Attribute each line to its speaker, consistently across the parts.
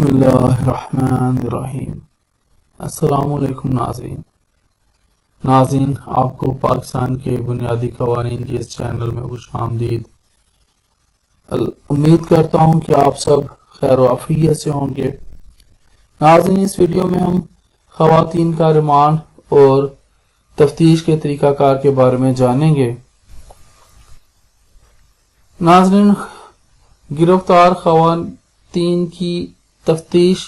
Speaker 1: بسم اللہ الرحمن الرحیم۔ السلام علیکم ناظرین، آپ کو پاکستان کے بنیادی قوانین کے اس چینل میں خوش آمدید۔ امید کرتا ہوں کہ آپ سب خیر و عافیت سے ہوں گے۔ ناظرین، اس ویڈیو میں ہم خواتین کا ریمانڈ اور تفتیش کے طریقہ کار کے بارے میں جانیں گے۔ ناظرین، گرفتار خواتین کی تفتیش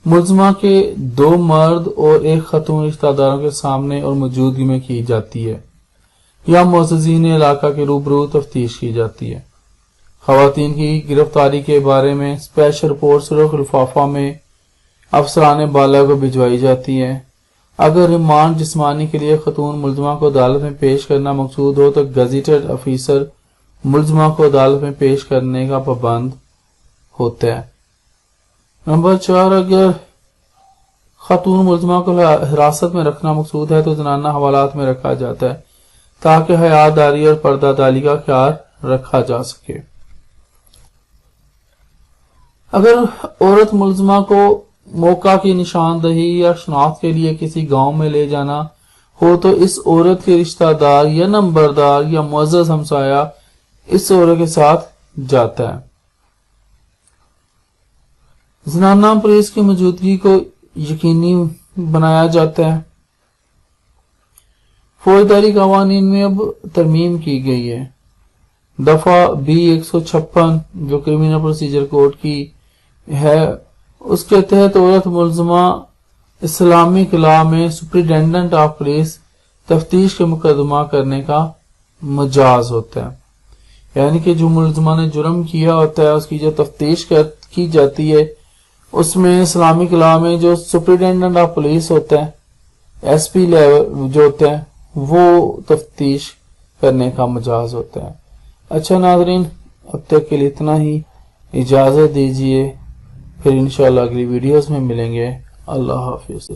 Speaker 1: ملزمہ کے 2 مرد اور 1 خاتون رشتہ داروں کے سامنے اور موجودگی میں کی جاتی ہے یا معززین علاقہ کے روبرو تفتیش کی جاتی ہے۔ خواتین کی گرفتاری کے بارے میں اسپیشل رپورٹ سرخ لفافہ میں افسران بالا کو بھجوائی جاتی ہے۔ اگر ریمانڈ جسمانی کے لیے خاتون ملزمہ کو عدالت میں پیش کرنا مقصود ہو تو گزیٹڈ آفیسر ملزمہ کو عدالت میں پیش کرنے کا پابند ہوتا ہے۔ نمبر 4، اگر خاتون ملزمہ کو حراست میں رکھنا مقصود ہے تو زنانہ حوالات میں رکھا جاتا ہے تاکہ حیا داری اور پردہ داری کا خیال رکھا جا سکے۔ اگر عورت ملزمہ کو موقع کی نشاندہی یا شناخت کے لیے کسی گاؤں میں لے جانا ہو تو اس عورت کے رشتہ دار یا نمبردار یا معزز ہمسایہ اس عورت کے ساتھ جاتا ہے۔ زنانہ پولیس کی موجودگی کو یقینی بنایا جاتا ہے۔ فوجداری قوانین میں اب ترمیم کی گئی ہے۔ دفعہ B 156 جو کرمنل پروسیجر کوڈ کی ہے، اس کے تحت عورت ملزمہ اسلامک لا میں سپرنٹینڈنٹ آف پولیس تفتیش کے مقدمہ کرنے کا مجاز ہوتا ہے، یعنی کہ جو ملزمہ نے جرم کیا ہوتا ہے اس کی جو تفتیش کی جاتی ہے اس میں اسلامک لا میں جو سپرنٹینڈنٹ آف پولیس ہوتا ہے، SP لیول جو ہوتا ہے، وہ تفتیش کرنے کا مجاز ہوتا ہے۔ اچھا ناظرین، اب تک کے لیے اتنا ہی، اجازت دیجیے، پھر انشاءاللہ اگلی ویڈیوز میں ملیں گے۔ اللہ حافظ۔